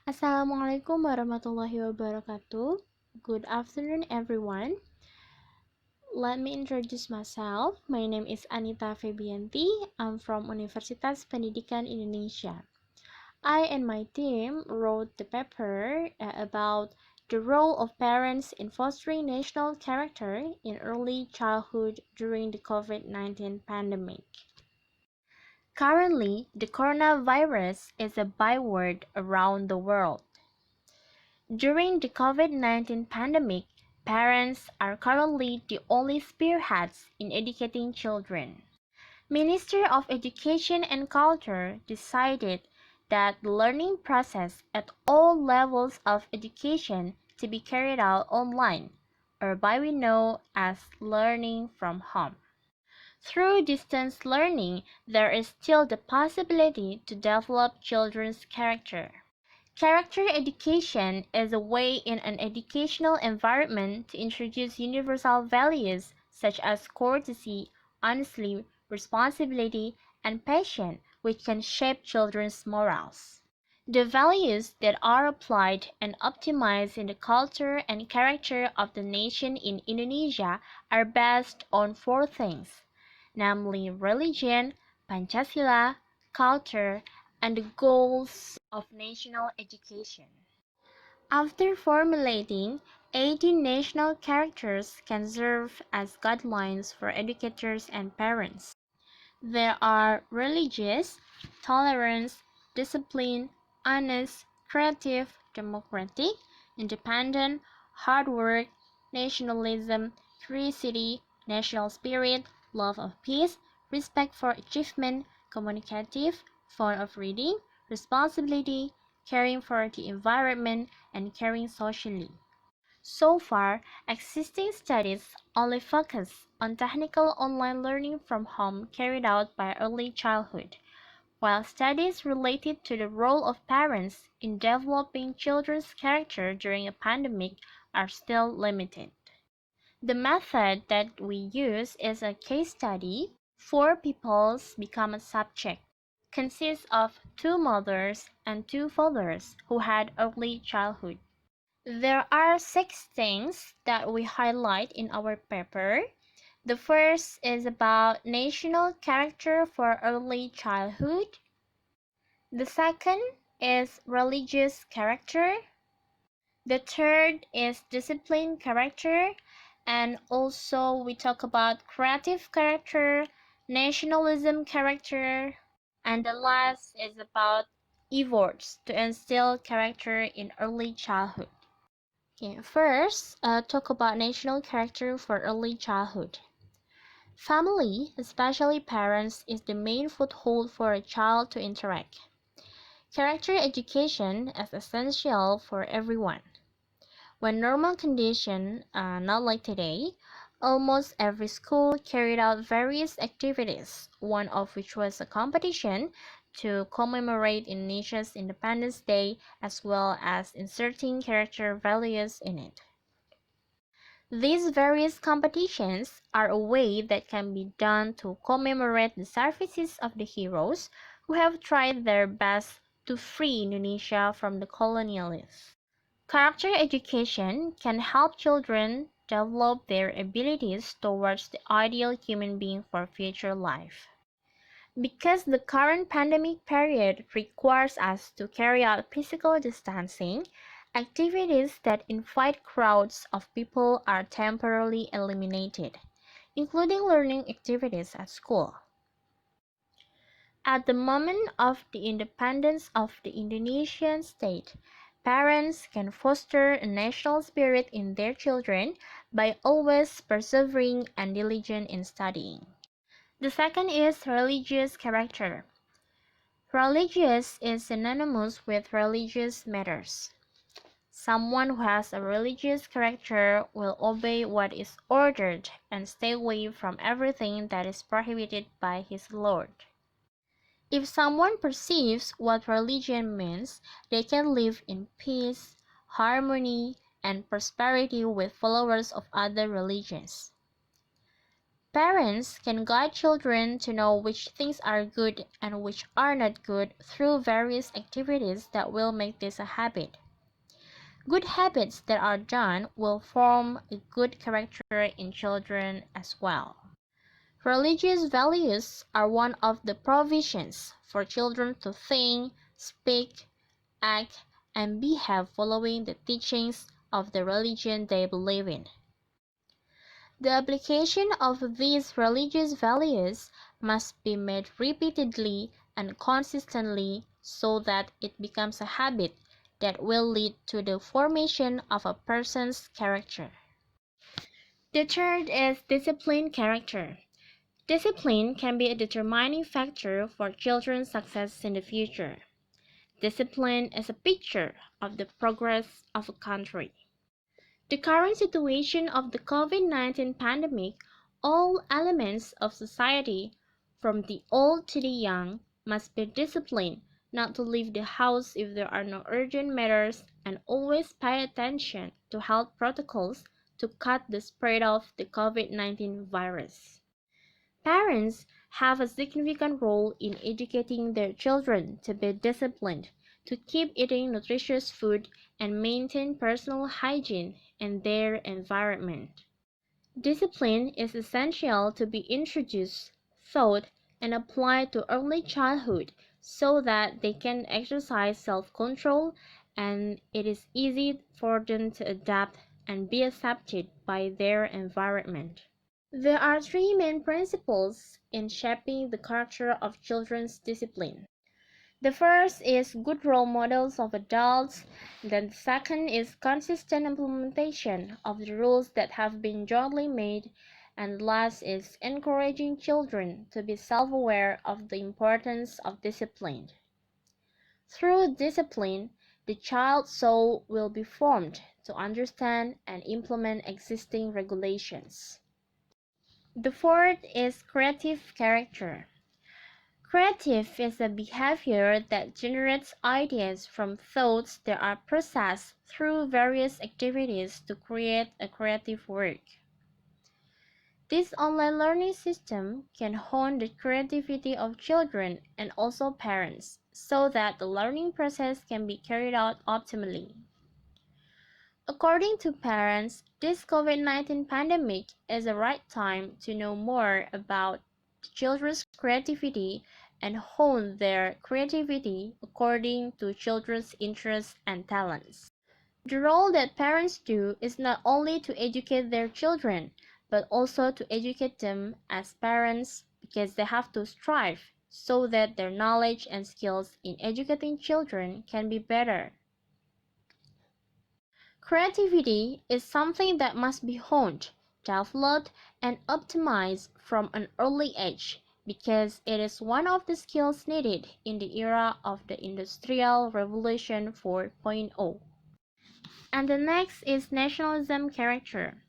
Assalamualaikum warahmatullahi wabarakatuh. Good afternoon, everyone. Let me introduce myself. My name is Anita Febianti. I'm from Universitas Pendidikan Indonesia. I and my team wrote the paper about the role of parents in fostering national character in early childhood during the COVID-19 pandemic. Currently, the coronavirus is a byword around the world. During the COVID-19 pandemic, parents are currently the only spearheads in educating children. Ministry of Education and Culture decided that the learning process at all levels of education to be carried out online, or by we know as learning from home. Through distance learning, there is still the possibility to develop children's character. Character education is a way in an educational environment to introduce universal values such as courtesy, honesty, responsibility, and passion, which can shape children's morals. The values that are applied and optimized in the culture and character of the nation in Indonesia are based on four things, namely religion, Pancasila, culture, and the goals of national education. After formulating, 18 national characters can serve as guidelines for educators and parents. There are religious, tolerance, discipline, honest, creative, democratic, independent, hard work, nationalism, curiosity, national spirit, love of peace, respect for achievement, communicative, fond of reading, responsibility, caring for the environment, and caring socially. So far, existing studies only focus on technical online learning from home carried out by early childhood, while studies related to the role of parents in developing children's character during a pandemic are still limited. The method that we use is a case study. Four peoples become a subject. Consists of two mothers and two fathers who had early childhood. There are six things that we highlight in our paper. The first is about national character for early childhood. The second is religious character. The third is discipline character. And also we talk about creative character, nationalism character. And the last is about efforts to instill character in early childhood. Okay, first, talk about national character for early childhood. Family, especially parents, is the main foothold for a child to interact. Character education is essential for everyone. When normal condition, not like today, almost every school carried out various activities, one of which was a competition to commemorate Indonesia's Independence Day as well as inserting character values in it. These various competitions are a way that can be done to commemorate the services of the heroes who have tried their best to free Indonesia from the colonialists. Character education can help children develop their abilities towards the ideal human being for future life. Because the current pandemic period requires us to carry out physical distancing, activities that invite crowds of people are temporarily eliminated, including learning activities at school. At the moment of the independence of the Indonesian state, parents can foster a national spirit in their children by always persevering and diligent in studying. The second is religious character. Religious is synonymous with religious matters. Someone who has a religious character will obey what is ordered and stay away from everything that is prohibited by his Lord. If someone perceives what religion means, they can live in peace, harmony, and prosperity with followers of other religions. Parents can guide children to know which things are good and which are not good through various activities that will make this a habit. Good habits that are done will form a good character in children as well. Religious values are one of the provisions for children to think, speak, act, and behave following the teachings of the religion they believe in. The application of these religious values must be made repeatedly and consistently so that it becomes a habit that will lead to the formation of a person's character. The third is disciplined character. Discipline can be a determining factor for children's success in the future. Discipline is a picture of the progress of a country. The current situation of the COVID-19 pandemic, all elements of society, from the old to the young, must be disciplined not to leave the house if there are no urgent matters and always pay attention to health protocols to cut the spread of the COVID-19 virus. Parents have a significant role in educating their children to be disciplined, to keep eating nutritious food, and maintain personal hygiene in their environment. Discipline is essential to be introduced, taught, and applied to early childhood so that they can exercise self-control and it is easy for them to adapt and be accepted by their environment. There are three main principles in shaping the character of children's discipline. The first is good role models of adults, then the second is consistent implementation of the rules that have been jointly made, and last is encouraging children to be self-aware of the importance of discipline. Through discipline, the child's soul will be formed to understand and implement existing regulations. The fourth is creative character. Creative is a behavior that generates ideas from thoughts that are processed through various activities to create a creative work. This online learning system can hone the creativity of children and also parents so that the learning process can be carried out optimally. According to parents, this COVID-19 pandemic is the right time to know more about children's creativity and hone their creativity according to children's interests and talents. The role that parents do is not only to educate their children, but also to educate them as parents because they have to strive so that their knowledge and skills in educating children can be better. Creativity is something that must be honed, developed, and optimized from an early age because it is one of the skills needed in the era of the Industrial Revolution 4.0. And the next is nationalism character.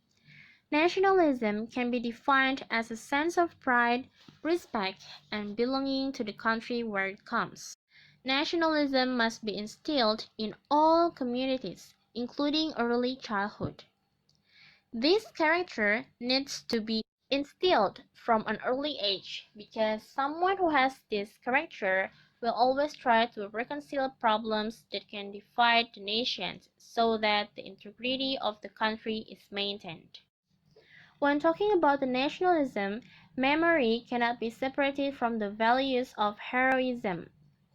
Nationalism can be defined as a sense of pride, respect, and belonging to the country where it comes. Nationalism must be instilled in all communities, including early childhood. This character needs to be instilled from an early age because someone who has this character will always try to reconcile problems that can divide the nations so that the integrity of the country is maintained. When talking about the nationalism, memory cannot be separated from the values of heroism,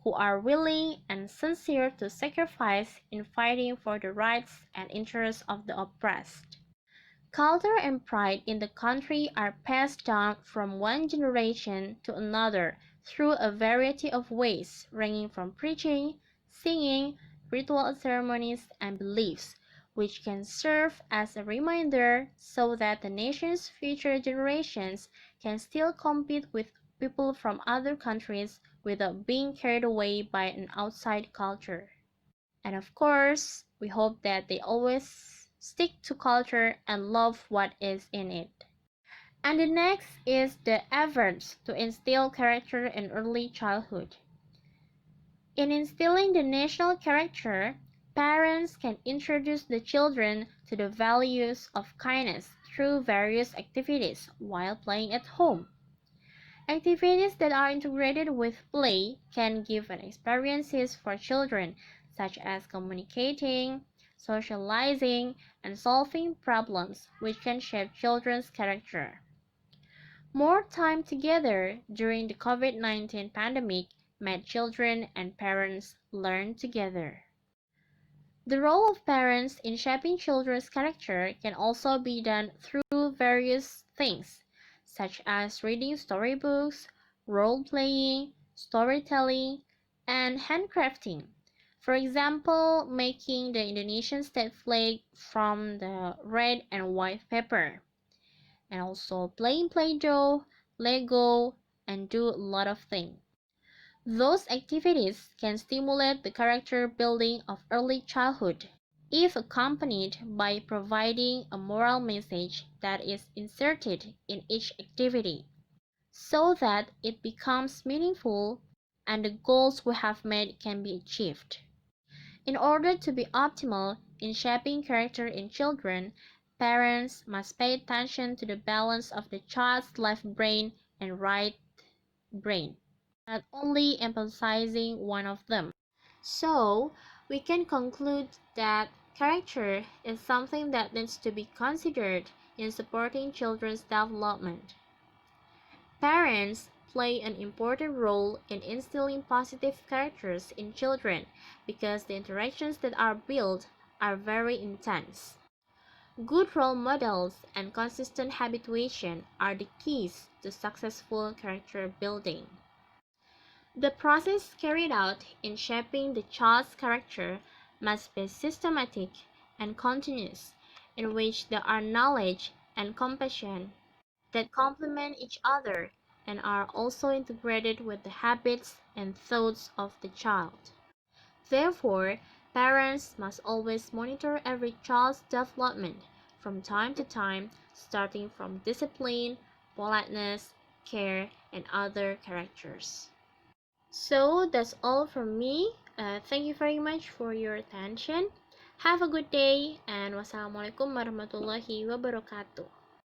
who are willing and sincere to sacrifice in fighting for the rights and interests of the oppressed. Culture and pride in the country are passed down from one generation to another through a variety of ways, ranging from preaching, singing, ritual ceremonies, and beliefs, which can serve as a reminder so that the nation's future generations can still compete with people from other countries without being carried away by an outside culture. And of course, we hope that they always stick to culture and love what is in it. And the next is the efforts to instill character in early childhood. In instilling the national character, parents can introduce the children to the values of kindness, through various activities while playing at home. Activities that are integrated with play can give an experiences for children, such as communicating, socializing, and solving problems, which can shape children's character. More time together during the COVID-19 pandemic made children and parents learn together. The role of parents in shaping children's character can also be done through various things, such as reading storybooks, role-playing, storytelling, and handcrafting. For example, making the Indonesian state flag from the red and white paper, and also playing Play-Doh, Lego, and do a lot of things. Those activities can stimulate the character building of early childhood if accompanied by providing a moral message that is inserted in each activity, so that it becomes meaningful and the goals we have made can be achieved. In order to be optimal in shaping character in children, parents must pay attention to the balance of the child's left brain and right brain, not only emphasizing one of them. So, we can conclude that character is something that needs to be considered in supporting children's development. Parents play an important role in instilling positive characters in children because the interactions that are built are very intense. Good role models and consistent habituation are the keys to successful character building. The process carried out in shaping the child's character must be systematic and continuous, in which there are knowledge and compassion that complement each other and are also integrated with the habits and thoughts of the child. Therefore, parents must always monitor every child's development from time to time, starting from discipline, politeness, care, and other characters. So that's all from me. Thank you very much for your attention. Have a good day and wassalamualaikum warahmatullahi wabarakatuh.